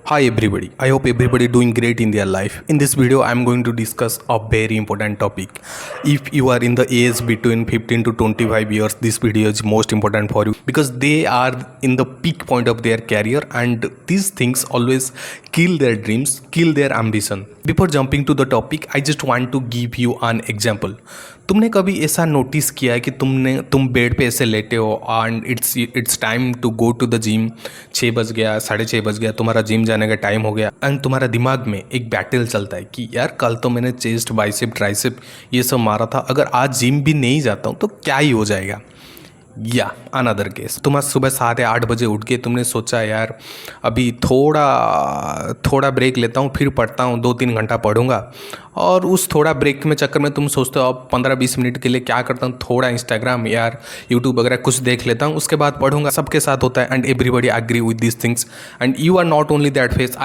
Hi everybody, I hope everybody doing great in their life. In this video I am going to discuss a very important topic. If you are in the age between 15 to 25 years, this video is most important for you because they are in the peak point of their career and these things always kill their dreams, kill their ambition. Before jumping to the topic, I just want to give you an example. तुमने कभी ऐसा notice किया है कि तुम bed पे ऐसे लेटे हो and it's time to go to the gym. 6 बज गया, 6:30 बज गया, तुम्हारा जिम जाने का टाइम हो गया एंड तुम्हारा दिमाग में एक बैटल चलता है कि यार कल तो मैंने चेस्ट, बाइसेप, ट्राइसेप ये सब मारा था, अगर आज जिम भी नहीं जाता हूँ तो क्या ही हो जाएगा। या अनदर केस, तुम आज सुबह 7 या 8 बजे उठ के तुमने सोचा यार अभी थोड़ा ब्रेक लेता हूँ, फिर पढ़ता हूँ, 2-3 घंटा पढ़ूंगा। और उस थोड़ा ब्रेक में चक्कर में तुम सोचते हो अब 15-20 मिनट के लिए क्या करता हूँ, थोड़ा इंस्टाग्राम यार यूट्यूब वगैरह कुछ देख लेता हूँ, उसके बाद पढ़ूंगा। सबके साथ होता है and everybody agree with this things and you are not only that face,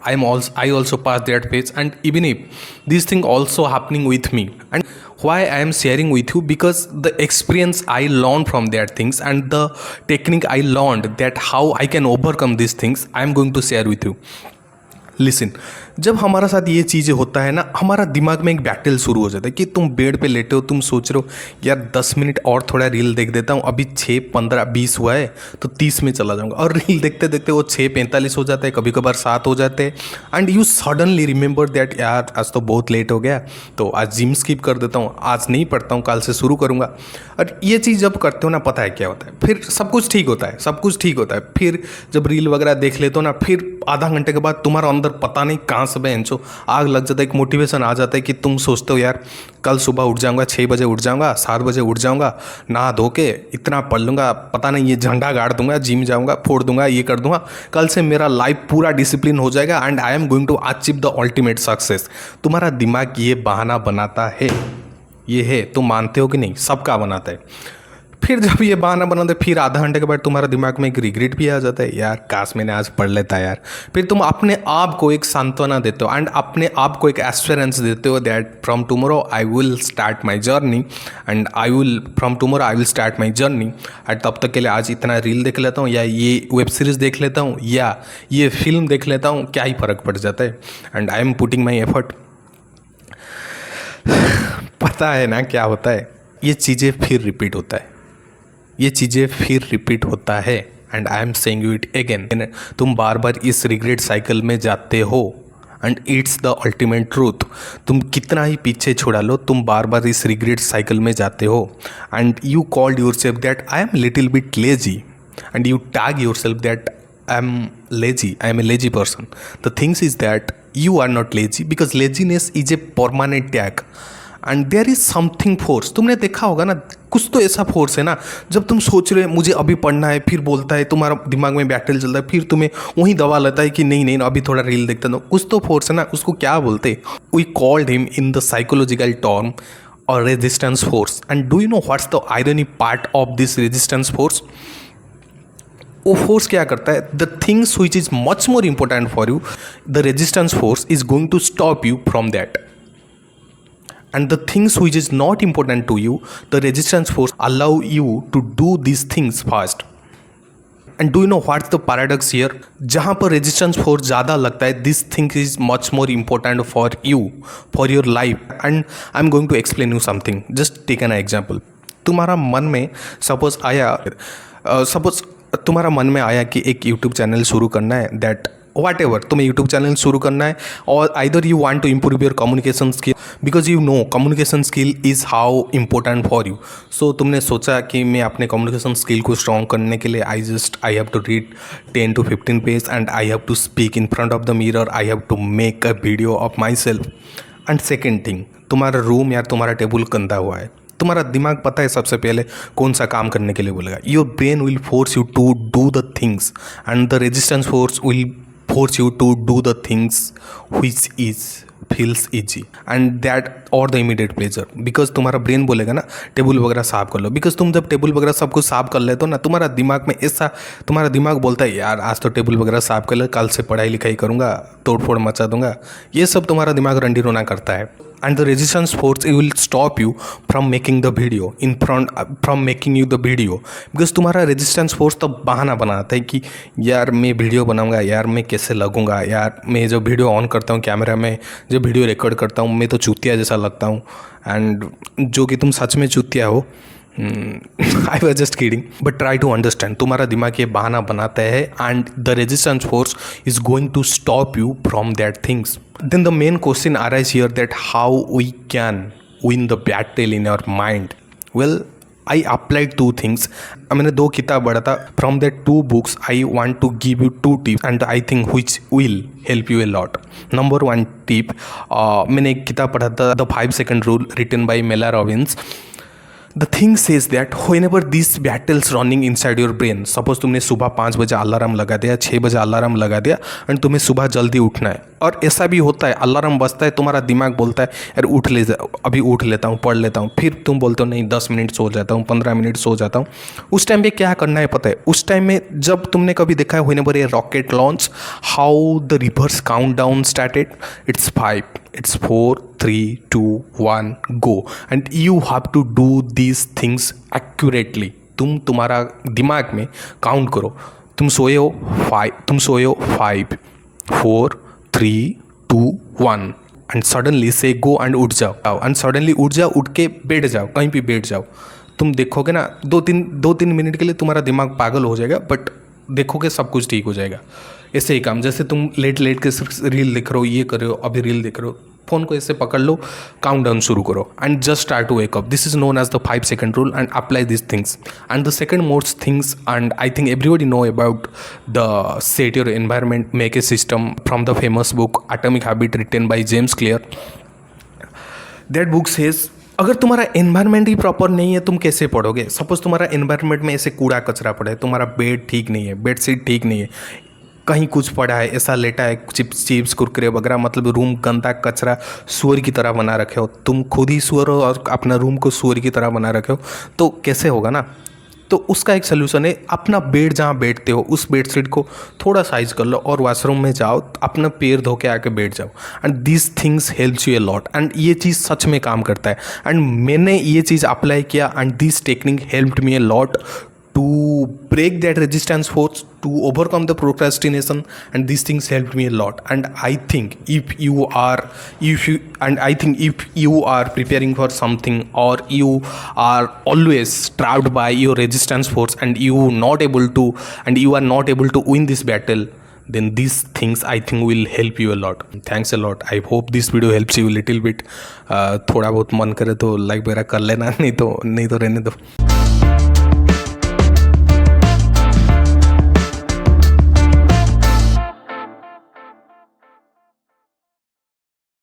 I also passed that phase, and even if this thing also happening with me, and why I am sharing with you, because the experience I learned from that things and the technique I learned that how I can overcome these things, I am going to share with you. Listen, जब हमारा साथ ये चीज़ें होता है ना, हमारा दिमाग में एक बैटल शुरू हो जाता है कि तुम बेड पे लेटे हो, तुम सोच रहे हो यार 10 मिनट और थोड़ा रील देख देता हूँ, अभी 6, 15, 20 हुआ है तो 30 में चला जाऊँगा। और रील देखते देखते वो 6:45 हो जाता है, कभी कभार 7 हो जाते हैं and you suddenly remember that यार आज तो बहुत लेट हो गया, तो आज जिम स्किप कर देता हूँ, आज नहीं पढ़ता हूँ, कल से शुरू करूँगा। और ये चीज़ जब करते हो ना, पता है क्या होता है, फिर सब कुछ ठीक होता है। फिर जब रील वगैरह देख लेते हो ना, फिर आधा घंटे के बाद तुम्हारा अंदर पता नहीं कहाँ से बेंचो आग लग जाता है, एक मोटिवेशन आ जाता है कि तुम सोचते हो यार कल सुबह उठ जाऊंगा, 6 बजे उठ जाऊंगा, 7 बजे उठ जाऊंगा, नहा धो के इतना पढ़ लूंगा, पता नहीं ये झंडा गाड़ दूंगा, जिम जाऊंगा, फोड़ दूंगा, ये कर दूंगा, कल से मेरा लाइफ पूरा डिसिप्लिन हो जाएगा and I am going to achieve the ultimate success. तुम्हारा दिमाग ये बहाना बनाता है, ये है, तुम मानते हो कि नहीं, सबका बनाता है। फिर जब ये बहाना बनाते, फिर आधा घंटे के बाद तुम्हारा दिमाग में एक रिग्रेट भी आ जाता है, यार काश मैंने आज पढ़ लेता यार। फिर तुम अपने आप को एक सांत्वना देते हो एंड अपने आप को एक एश्योरेंस देते हो that from tomorrow I will start my journey and from tomorrow I will start my journey and तब तक के लिए आज इतना रील देख लेता हूँ या ये वेब सीरीज़ देख लेता हूँ या ये फिल्म देख लेता हूँ, क्या ही फ़र्क पड़ जाता है and I am putting my effort. पता है ना क्या होता है, ये चीज़ें फिर रिपीट होता है and I am saying you it again. तुम बार बार इस रिग्रेट साइकिल में जाते हो and it's the ultimate truth. तुम कितना ही पीछे छुड़ा लो, तुम बार बार इस रिग्रेट साइकिल में जाते हो and you called yourself that I am little bit lazy and you tag yourself that I am a lazy person. The things is that you are not lazy because laziness is a permanent tag and there is something force। तुमने देखा होगा ना, कुछ तो ऐसा force है ना, जब तुम सोच रहे हो मुझे अभी पढ़ना है, फिर बोलता है, तुम्हारा दिमाग में बैटल चलता है, फिर तुम्हें वही दबा लेता है कि नहीं अभी थोड़ा रील देखता हूँ। कुछ तो फोर्स है ना, उसको क्या बोलते, we called him in the psychological term और resistance force. And do you know what's the irony part of this resistance force? वो फोर्स क्या करता है, the things which is much more important for you, the resistance force is going to stop you from that and the things which is not important to you, the resistance force allow you to do these things fast। and do you know what's the paradox here? जहाँ पर resistance force ज़्यादा लगता है, this thing is much more important for you, for your life and I'm going to explain you something। just take an example। तुम्हारा मन में suppose तुम्हारा मन में आया कि एक YouTube चैनल शुरू करना है, दैट whatever, तुम्हें YouTube चैनल शुरू करना है और either you want to improve your communication skill because you know communication skill is how important for you। so तुमने सोचा कि मैं अपने communication skill को strong करने के लिए I have to read 10 to 15 pages and I have to speak in front of the mirror, I have to make a video of myself। and second thing, तुम्हारा रूम या तुम्हारा table गंदा हुआ है, तुम्हारा दिमाग पता है सबसे पहले कौन सा काम करने के लिए बोलेगा, your brain will force you to do the things and the resistance force will force you to do the things which feels easy and that or the immediate pleasure। because तुम्हारा ब्रेन बोलेगा ना table वगैरह साफ कर लो, because तुम जब table वगैरह सब कुछ साफ कर लेते हो ना, तुम्हारा दिमाग बोलता है यार आज तो टेबल वगैरह साफ कर ले, कल से पढ़ाई लिखाई करूँगा, तोड़ फोड़ मचा दूंगा, ये सब तुम्हारा दिमाग रंडी रोना करता है। and the resistance force it will stop you from making the video in front from making you the video because तुम्हारा resistance force तो बहाना बनाता है कि यार मैं वीडियो बनाऊंगा, यार मैं कैसे लगूंगा, यार मैं जो वीडियो ऑन करता हूँ कैमरा में, जो वीडियो रिकॉर्ड करता हूँ मैं तो चूतिया जैसा लगता हूँ, एंड जो कि तुम सच में चूतिया हो। I was just kidding, but try to understand, तुम्हारा दिमाग ये बहाना बनाता है and the resistance force is going to stop you from that things. Then the main question arise here that how we can win the battle in our mind. Well, I applied two things. मैंने 2 किताब पढ़ा था. From that 2 books, I want to give you 2 tips and I think which will help you a lot. Number 1 tip, मैंने एक किताब पढ़ा था The 5 Second Rule written by Mel Robbins. The thing says that whenever these battles running inside your brain, suppose तुमने सुबह 5 बजे alarm लगा दिया, 6 बजे अलार्म लगा दिया एंड तुम्हें सुबह जल्दी उठना है, और ऐसा भी होता है अलार्म बजता है, तुम्हारा दिमाग बोलता है यार उठ ले, अभी उठ लेता हूँ, पढ़ लेता हूँ, फिर तुम बोलते हो नहीं 10 मिनट सो जाता हूँ, 15 मिनट सो जाता हूँ। उस टाइम पे क्या करना है पता है? उस टाइम में जब तुमने कभी देखा है whenever a rocket launch, how the reverse countdown started, it's 5, it's 4, 3, 2, 1, go, and you have to do these things accurately. तुम तुम्हारा दिमाग में काउंट करो, तुम सोए हो 5, 4, 3, 2, 1 एंड सडनली से गो एंड उठ जाओ, एंड सडनली उठ जाओ, उठ के बैठ जाओ, कहीं भी बैठ जाओ। तुम देखोगे ना 2-3 मिनट के लिए तुम्हारा दिमाग पागल हो जाएगा, बट देखोगे सब कुछ ठीक हो जाएगा। ऐसे ही काम, जैसे तुम लेट के सिर्फ रील देख रहे हो, ये कर रहे हो, अभी रील देख रहे हो, फ़ोन को ऐसे पकड़ लो, काउंट डाउन शुरू करो and just start to wake up. This is known as the 5 second rule and apply these things. And the second most things, and I think everybody know about the set your environment, make a system from the famous book Atomic Habit written by James Clear. That book says अगर तुम्हारा environment ही proper नहीं है तुम कैसे पढ़ोगे? Suppose तुम्हारा environment में ऐसे कूड़ा कचरा पड़ा है, तुम्हारा बेड ठीक नहीं है, बेडशीट ठीक नहीं है, कहीं कुछ पड़ा है, ऐसा लेटा है, चिप्स कुरकुरे वगैरह, मतलब रूम गंदा कचरा सुअर की तरह बना रखे हो, तुम खुद ही सुअर हो और अपना रूम को सुअर की तरह बना रखे हो, तो कैसे होगा ना? तो उसका एक सोल्यूशन है, अपना बेड जहाँ बैठते हो उस बेडशीट को थोड़ा साइज कर लो और वॉशरूम में जाओ, अपना पैर धो के आके बैठ जाओ, and this things helps U a lot. And ये चीज़ सच में काम करता है, एंड मैंने ये चीज़ अप्लाई किया and this technique helped me a lot to break that resistance force, to overcome the procrastination, and these things helped me a lot. And I think if you are preparing for something, or you are always trapped by your resistance force and you are not able to win this battle, then these things I think will help you a lot. Thanks a lot. I hope this video helps you a little bit. थोड़ा बहुत मन करे तो like वगैरह कर लेना, नहीं तो रहने दो।